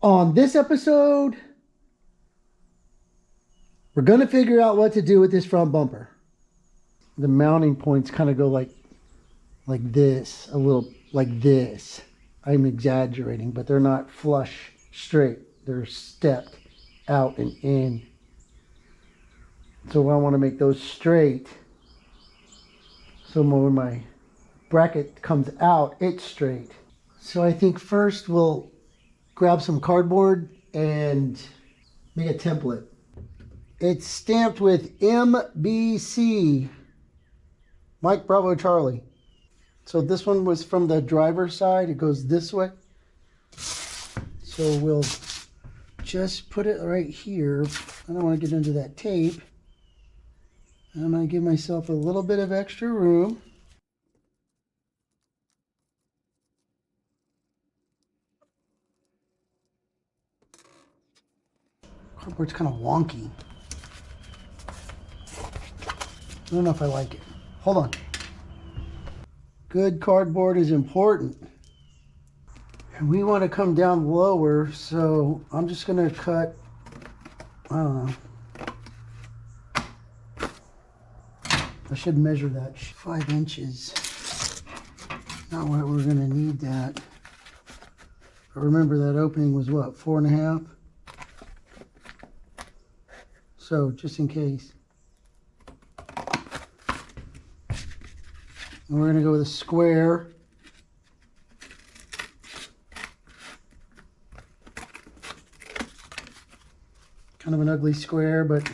On this episode, we're going to figure out what to do with this front bumper. The mounting points kind of go like this, a little like this. I'm exaggerating, but they're not flush straight. They're stepped out and in. So I want to make those straight. So when my bracket comes out, it's straight. So I think first we'll grab some cardboard and make a template. It's stamped with MBC, Mike Bravo Charlie. So this one was from the driver's side. It goes this way. So we'll just put it right here. I don't want to get into that tape. I'm going to give myself a little bit of extra room. Cardboard's kind of wonky. I don't know if I like it. Hold on. Good cardboard is important. And we want to come down lower, so I'm just going to cut, I don't know. I should measure that 5 inches. Not what we're going to need that. But remember that opening was what, 4.5? So just in case. And we're going to go with a square. Kind of an ugly square, but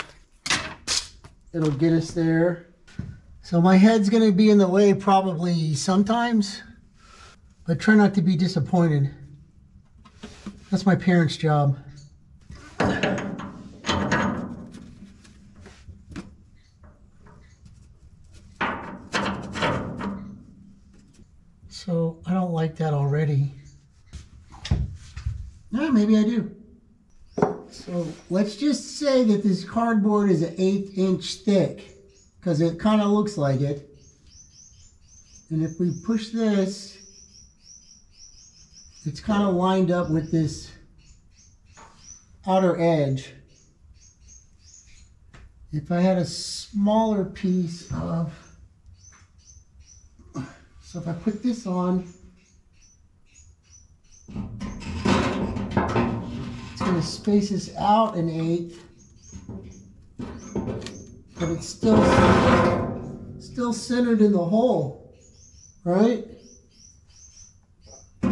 it'll get us there. So my head's going to be in the way probably sometimes, but try not to be disappointed. That's my parents' job. So I don't like that already. No, maybe I do. So let's just say that this cardboard is an 1/8 inch thick, because it kind of looks like it. And if we push this, it's kind of lined up with this outer edge. If I had a smaller piece of, so if I put this on, it's going to space this out 1/8, but it's still centered in the hole, right? I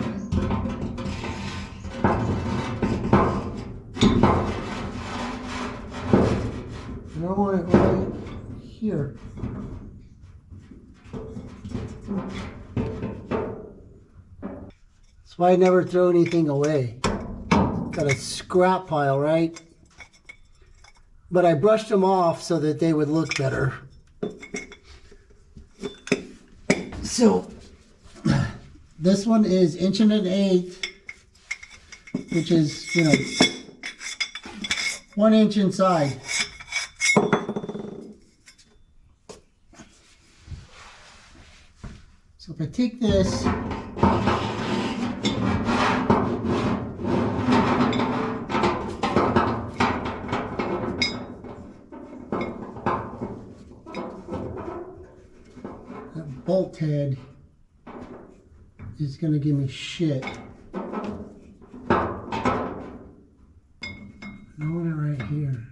don't want it right here. That's why I never throw anything away. Got a scrap pile, right? But I brushed them off so that they would look better. So this one is 1 1/8 inches, which is, 1 inch inside. So if I take this, that bolt head is going to give me shit. I want it right here.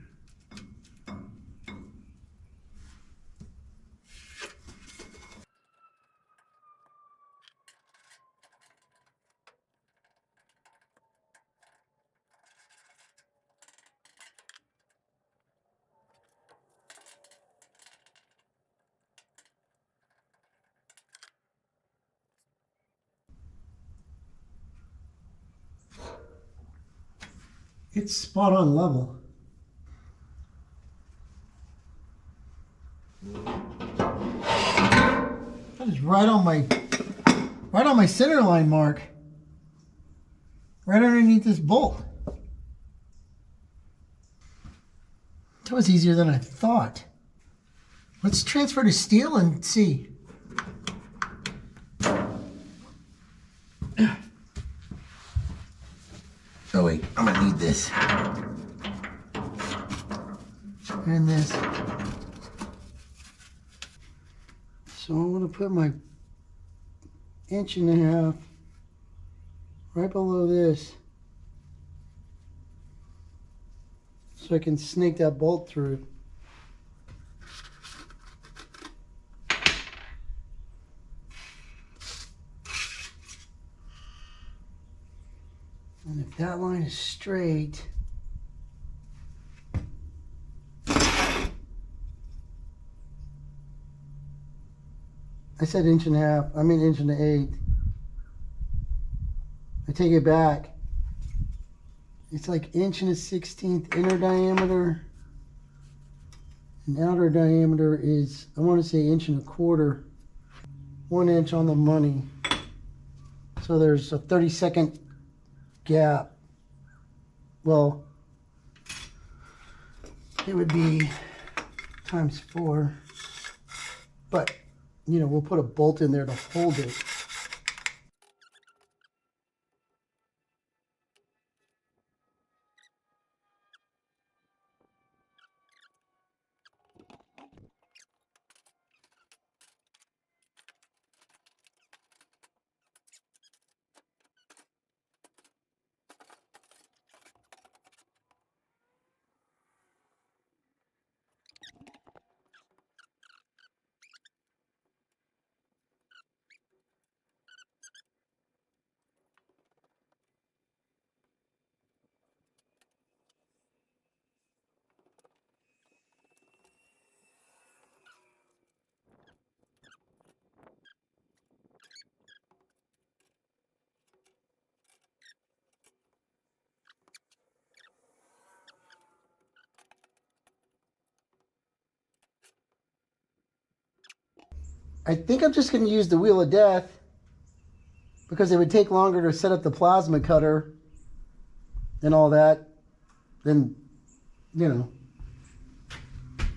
It's spot on level. That is right on my center line mark. Right underneath this bolt. That was easier than I thought. Let's transfer to steel and see. Oh wait, I'm gonna need this. And this. So I'm gonna put my 1.5 inches right below this, so I can snake that bolt through. And if that line is straight, I said 1.5 inches, I mean 1.8 inches. I take it back. It's like 1 1/16 inner diameter. And outer diameter is, I want to say 1.25 inches. 1 inch on the money. So there's a 30-second gap. Well, it would be times 4. But, you know, we'll put a bolt in there to hold it. I think I'm just going to use the wheel of death because it would take longer to set up the plasma cutter and all that than, you know,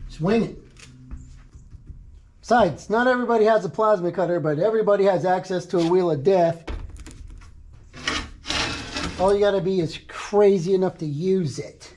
swing it. Besides, not everybody has a plasma cutter, but everybody has access to a wheel of death. All you got to be is crazy enough to use it.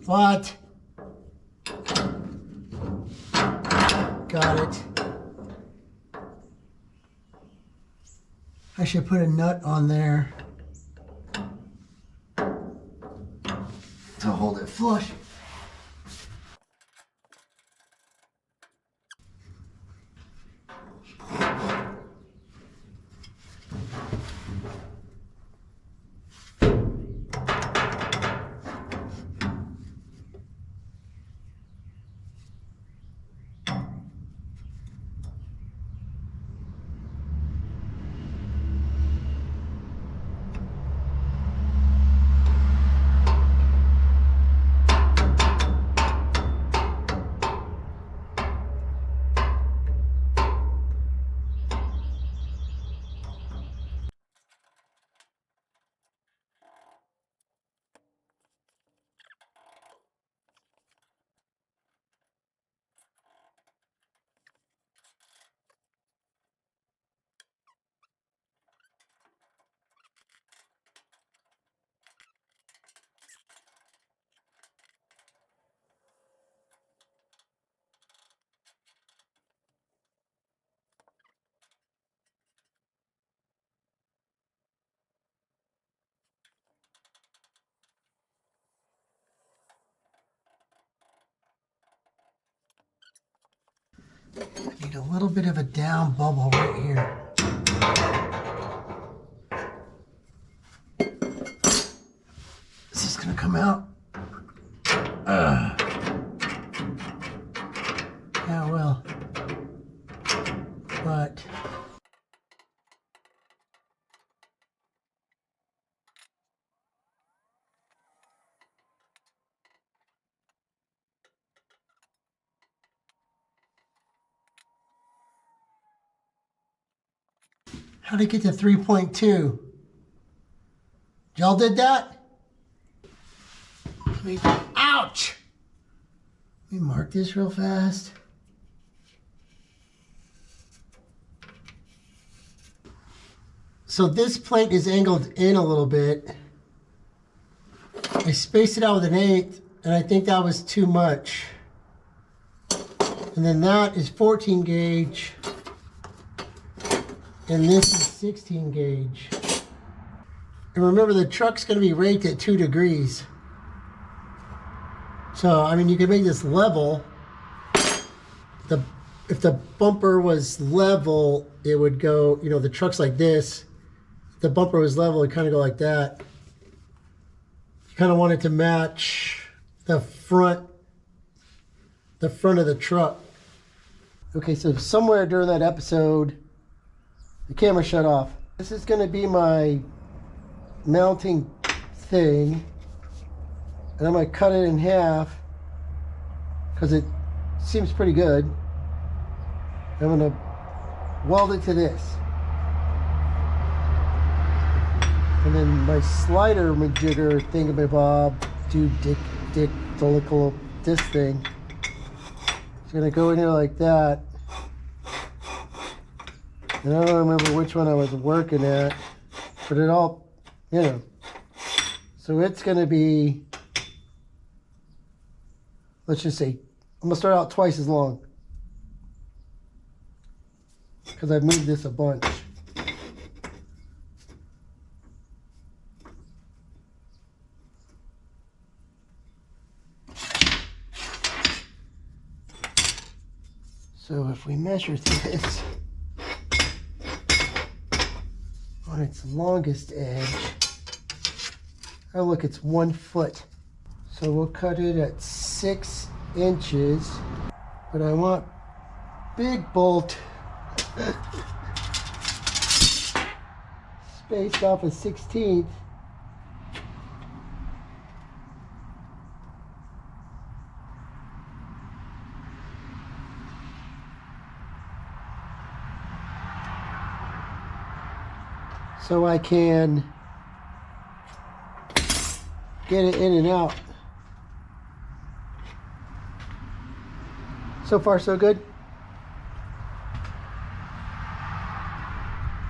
What? Got it. I should put a nut on there to hold it flush. I need a little bit of a down bubble right here. Is this gonna come out? Yeah, well, but how'd it get to 3.2? Y'all did that? Ouch! Let me mark this real fast. So this plate is angled in a little bit. I spaced it out with an 1/8, and I think that was too much. And then that is 14 gauge, and this is 16 gauge. And remember, the truck's gonna be raked at 2 degrees. So, I mean, you can make this level. If the bumper was level, it would go, you know, the truck's like this. If the bumper was level, it kind of go like that. You kind of want it to match the front of the truck. Okay, so somewhere during that episode, the camera shut off. This is going to be my mounting thing, and I'm going to cut it in half because it seems pretty good. I'm going to weld it to this. And then my slider majigger thingamabob, this thing. It's going to go in here like that. And I don't remember which one I was working at, but it all, you know. So it's going to be, let's just say, I'm going to start out twice as long, because I've moved this a bunch. So if we measure this on its longest edge, oh look, it's 1 foot. So we'll cut it at 6 inches, but I want big bolt spaced off a 1/16. So I can get it in and out. So far, so good.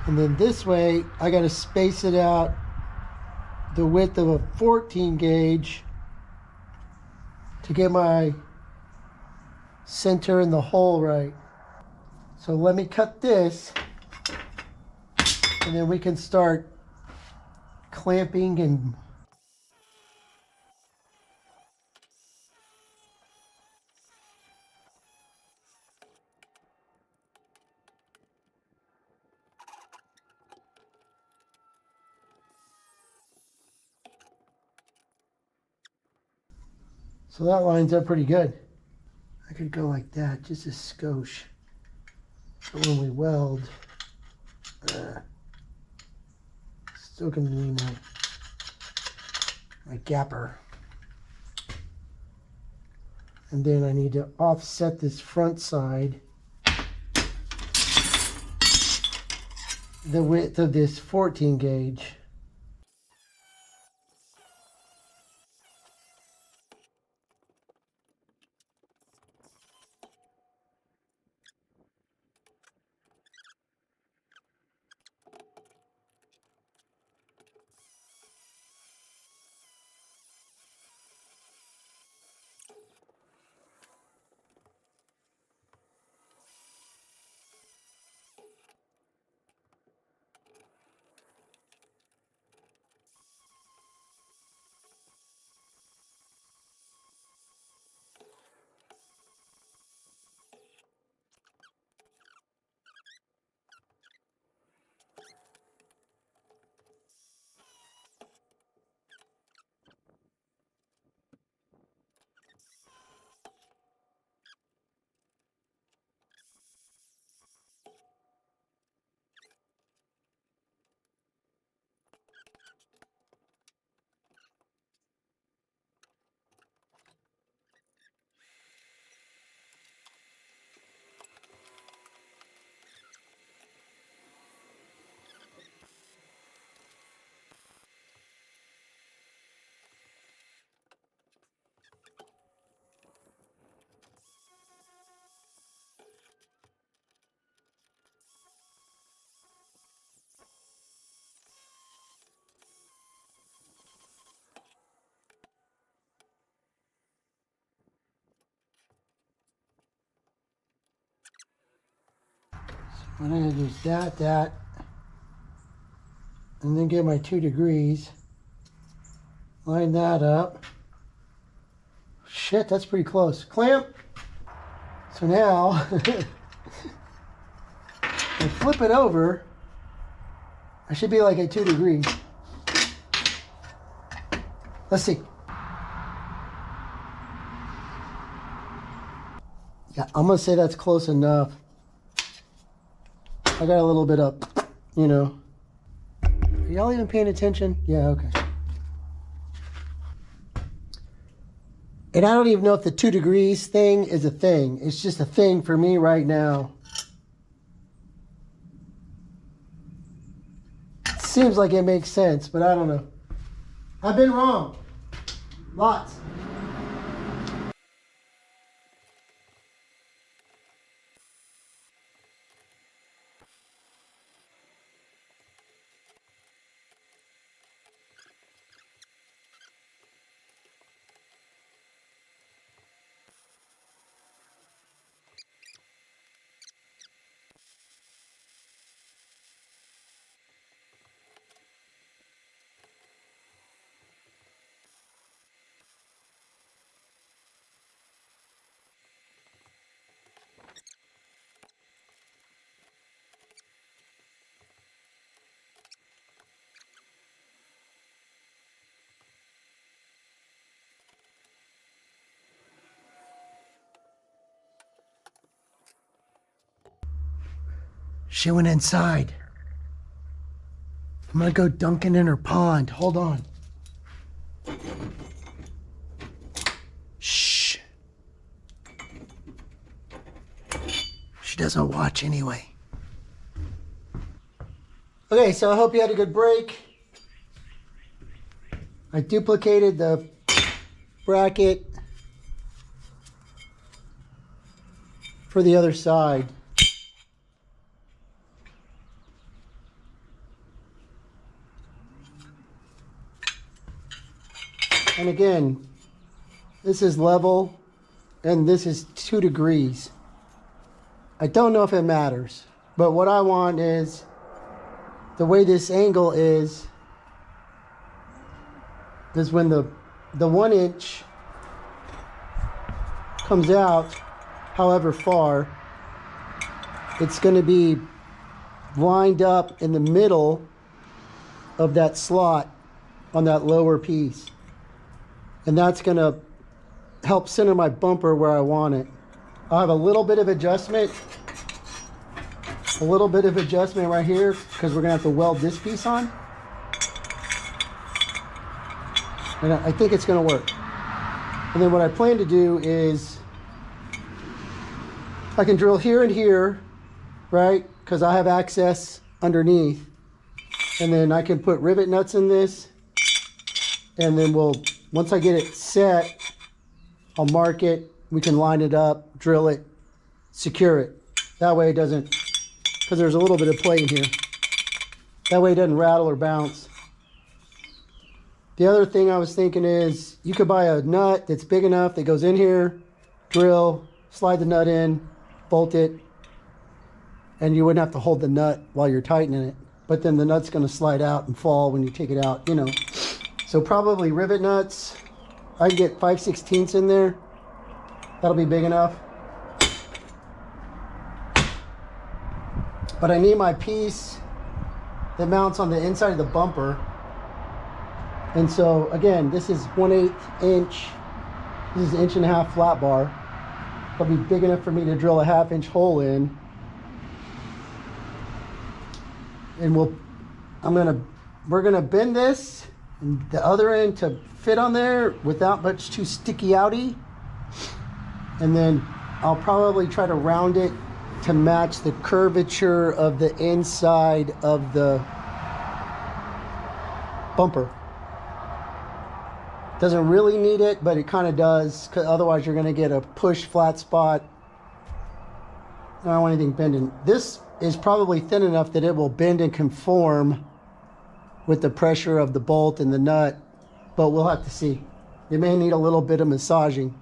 And then this way, I got to space it out the width of a 14 gauge to get my center in the hole right. So let me cut this, and then we can start clamping and so that lines up pretty good. I could go like that, just a skosh. But when we weld, still gonna need my gapper. And then I need to offset this front side the width of this 14 gauge. What I'm gonna do is that, and then get my 2 degrees. Line that up. Shit, that's pretty close. Clamp. So now, I flip it over. I should be like at 2 degrees. Let's see. Yeah, I'm gonna say that's close enough. I got a little bit up, you know. Are y'all even paying attention? Yeah, okay. And I don't even know if the 2 degrees thing is a thing. It's just a thing for me right now. Seems like it makes sense, but I don't know. I've been wrong. Lots. She went inside. I'm gonna go dunking in her pond. Hold on. Shh. She doesn't watch anyway. Okay, so I hope you had a good break. I duplicated the bracket for the other side. And again, this is level and this is 2 degrees. I don't know if it matters, but what I want is the way this angle is when the 1 inch comes out, however far, it's going to be lined up in the middle of that slot on that lower piece. And that's going to help center my bumper where I want it. I'll have a little bit of adjustment right here because we're going to have to weld this piece on. And I think it's going to work. And then what I plan to do is I can drill here and here, right? Because I have access underneath. And then I can put rivet nuts in this. And then once I get it set, I'll mark it. We can line it up, drill it, secure it. That way it doesn't, because there's a little bit of play in here. That way it doesn't rattle or bounce. The other thing I was thinking is you could buy a nut that's big enough that goes in here, drill, slide the nut in, bolt it, and you wouldn't have to hold the nut while you're tightening it. But then the nut's going to slide out and fall when you take it out, you know. So probably rivet nuts. I can get 5/16 in there. That'll be big enough. But I need my piece that mounts on the inside of the bumper. And so again, this is 1/8 inch. This is 1.5 inch flat bar. It'll be big enough for me to drill a 1/2 inch hole in. And we're gonna bend this and the other end to fit on there without much too sticky outy. And then I'll probably try to round it to match the curvature of the inside of the bumper. Doesn't really need it, but it kind of does, because otherwise you're going to get a push flat spot. I don't want anything bending. This is probably thin enough that it will bend and conform with the pressure of the bolt and the nut, but we'll have to see. It may need a little bit of massaging.